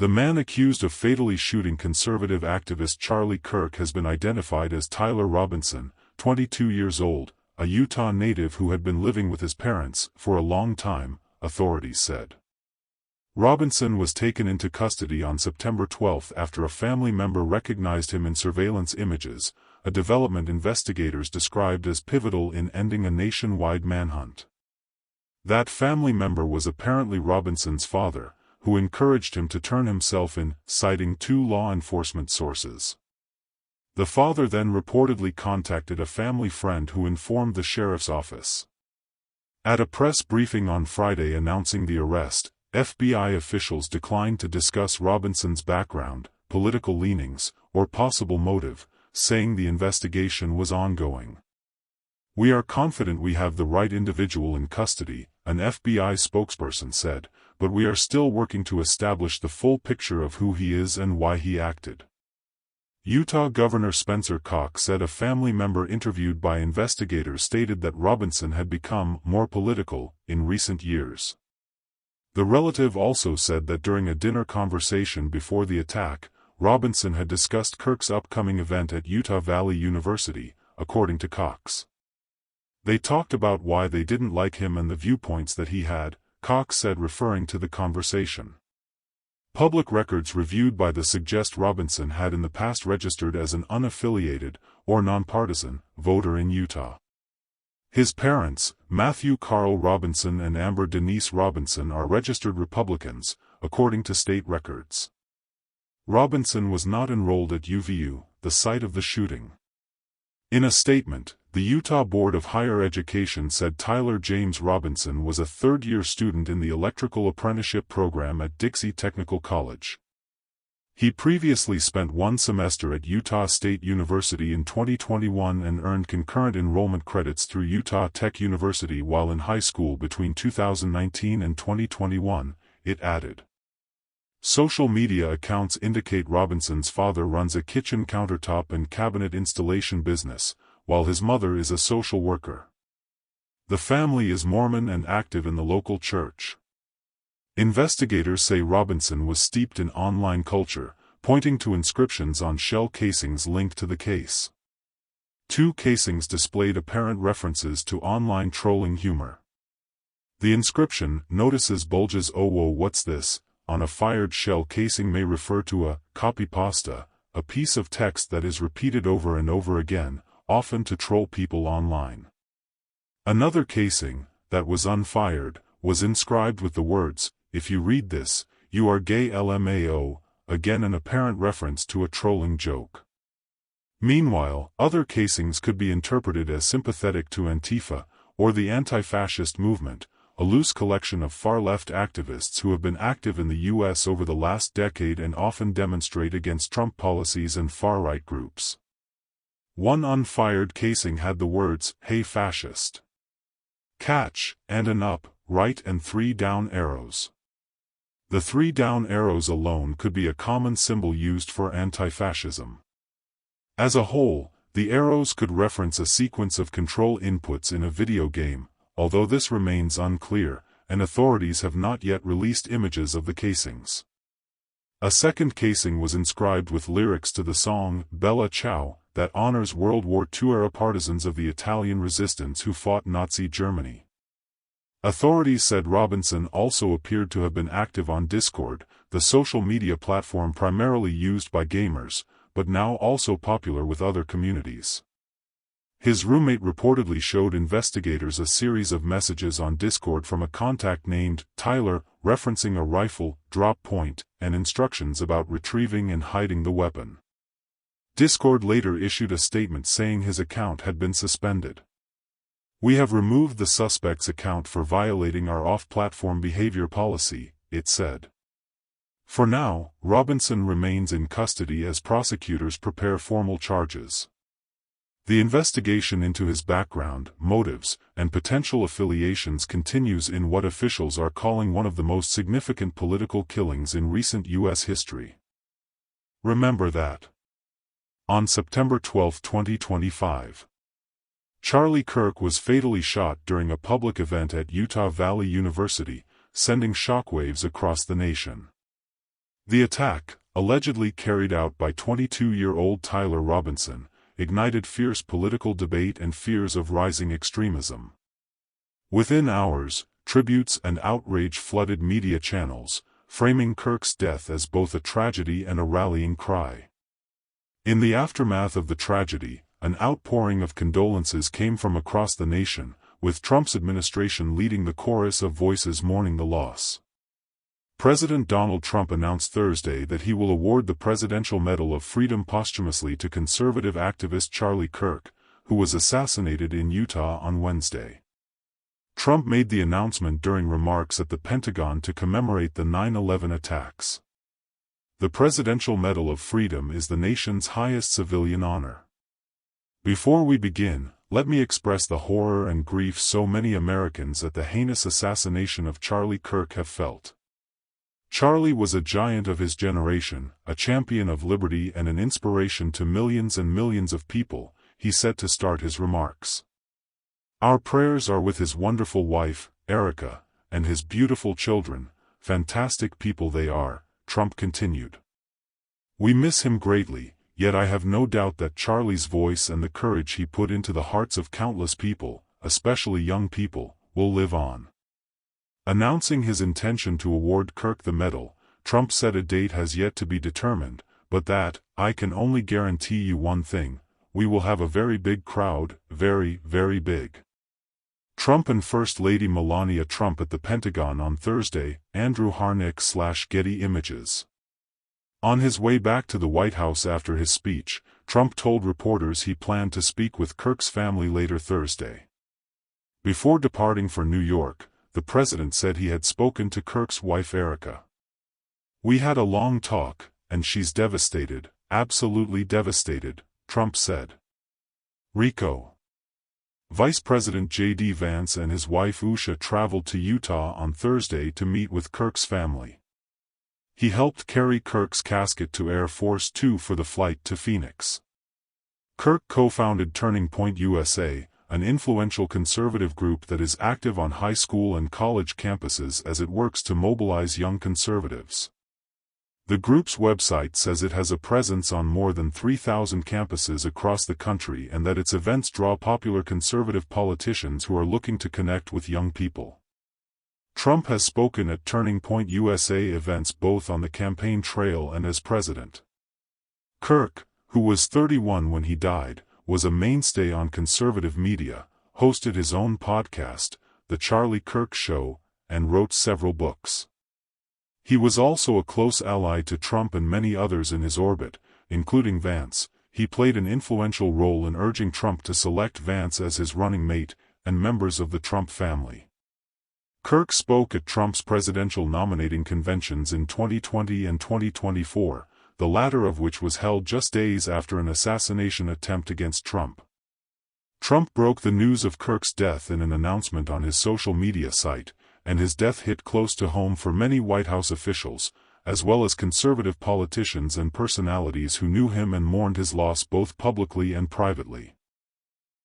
The man accused of fatally shooting conservative activist Charlie Kirk has been identified as Tyler Robinson, 22 years old, a Utah native who had been living with his parents for a long time, authorities said. Robinson was taken into custody on September 12 after a family member recognized him in surveillance images, a development investigators described as pivotal in ending a nationwide manhunt. That family member was apparently Robinson's father, who encouraged him to turn himself in, citing two law enforcement sources. The father then reportedly contacted a family friend who informed the sheriff's office. At a press briefing on Friday announcing the arrest, FBI officials declined to discuss Robinson's background, political leanings, or possible motive, saying the investigation was ongoing. "We are confident we have the right individual in custody," an FBI spokesperson said, "but we are still working to establish the full picture of who he is and why he acted." Utah Governor Spencer Cox said a family member interviewed by investigators stated that Robinson had become more political in recent years. The relative also said that during a dinner conversation before the attack, Robinson had discussed Kirk's upcoming event at Utah Valley University, according to Cox. "They talked about why they didn't like him and the viewpoints that he had," Cox said, referring to the conversation. Public records reviewed by the suggest Robinson had in the past registered as an unaffiliated, or nonpartisan, voter in Utah. His parents, Matthew Carl Robinson and Amber Denise Robinson, are registered Republicans, according to state records. Robinson was not enrolled at UVU, the site of the shooting. In a statement, the Utah Board of Higher Education said Tyler James Robinson was a third-year student in the electrical apprenticeship program at Dixie Technical College. He previously spent one semester at Utah State University in 2021 and earned concurrent enrollment credits through Utah Tech University while in high school between 2019 and 2021, it added. Social media accounts indicate Robinson's father runs a kitchen countertop and cabinet installation business, while his mother is a social worker. The family is Mormon and active in the local church. Investigators say Robinson was steeped in online culture, pointing to inscriptions on shell casings linked to the case. Two casings displayed apparent references to online trolling humor. The inscription, "Notices bulges oh whoa what's this?" on a fired shell casing may refer to a copypasta, a piece of text that is repeated over and over again, often to troll people online. Another casing, that was unfired, was inscribed with the words, "If you read this, you are gay LMAO," again an apparent reference to a trolling joke. Meanwhile, other casings could be interpreted as sympathetic to Antifa, or the anti-fascist movement, a loose collection of far-left activists who have been active in the U.S. over the last decade and often demonstrate against Trump policies and far-right groups. One unfired casing had the words, "Hey fascist," "Catch," and an up, right and 3 down arrows. The 3 down arrows alone could be a common symbol used for anti-fascism. As a whole, the arrows could reference a sequence of control inputs in a video game, although this remains unclear, and authorities have not yet released images of the casings. A second casing was inscribed with lyrics to the song Bella Ciao, that honors World War II-era partisans of the Italian resistance who fought Nazi Germany. Authorities said Robinson also appeared to have been active on Discord, the social media platform primarily used by gamers, but now also popular with other communities. His roommate reportedly showed investigators a series of messages on Discord from a contact named Tyler, referencing a rifle, drop point, and instructions about retrieving and hiding the weapon. Discord later issued a statement saying his account had been suspended. "We have removed the suspect's account for violating our off-platform behavior policy," it said. For now, Robinson remains in custody as prosecutors prepare formal charges. The investigation into his background, motives, and potential affiliations continues in what officials are calling one of the most significant political killings in recent U.S. history. Remember that. On September 12, 2025. Charlie Kirk was fatally shot during a public event at Utah Valley University, sending shockwaves across the nation. The attack, allegedly carried out by 22-year-old Tyler Robinson, ignited fierce political debate and fears of rising extremism. Within hours, tributes and outrage flooded media channels, framing Kirk's death as both a tragedy and a rallying cry. In the aftermath of the tragedy, an outpouring of condolences came from across the nation, with Trump's administration leading the chorus of voices mourning the loss. President Donald Trump announced Thursday that he will award the Presidential Medal of Freedom posthumously to conservative activist Charlie Kirk, who was assassinated in Utah on Wednesday. Trump made the announcement during remarks at the Pentagon to commemorate the 9/11 attacks. The Presidential Medal of Freedom is the nation's highest civilian honor. Before we begin, let me express the horror and grief so many Americans at the heinous assassination of Charlie Kirk have felt. Charlie was a giant of his generation, a champion of liberty and an inspiration to millions and millions of people, he said to start his remarks. Our prayers are with his wonderful wife, Erica, and his beautiful children, fantastic people they are, Trump continued. We miss him greatly, yet I have no doubt that Charlie's voice and the courage he put into the hearts of countless people, especially young people, will live on. Announcing his intention to award Kirk the medal, Trump said a date has yet to be determined, but that, I can only guarantee you one thing, we will have a very big crowd, very, very big. Trump and First Lady Melania Trump at the Pentagon on Thursday, Andrew Harnick/Getty Images. On his way back to the White House after his speech, Trump told reporters he planned to speak with Kirk's family later Thursday. Before departing for New York, the president said he had spoken to Kirk's wife Erica. We had a long talk, and she's devastated, absolutely devastated, Trump said. Rico. Vice President J.D. Vance and his wife Usha traveled to Utah on Thursday to meet with Kirk's family. He helped carry Kirk's casket to Air Force Two for the flight to Phoenix. Kirk co-founded Turning Point USA, an influential conservative group that is active on high school and college campuses as it works to mobilize young conservatives. The group's website says it has a presence on more than 3,000 campuses across the country and that its events draw popular conservative politicians who are looking to connect with young people. Trump has spoken at Turning Point USA events both on the campaign trail and as president. Kirk, who was 31 when he died, was a mainstay on conservative media, hosted his own podcast, The Charlie Kirk Show, and wrote several books. He was also a close ally to Trump and many others in his orbit, including Vance. He played an influential role in urging Trump to select Vance as his running mate, and members of the Trump family. Kirk spoke at Trump's presidential nominating conventions in 2020 and 2024, the latter of which was held just days after an assassination attempt against Trump. Trump broke the news of Kirk's death in an announcement on his social media site, and his death hit close to home for many White House officials, as well as conservative politicians and personalities who knew him and mourned his loss both publicly and privately.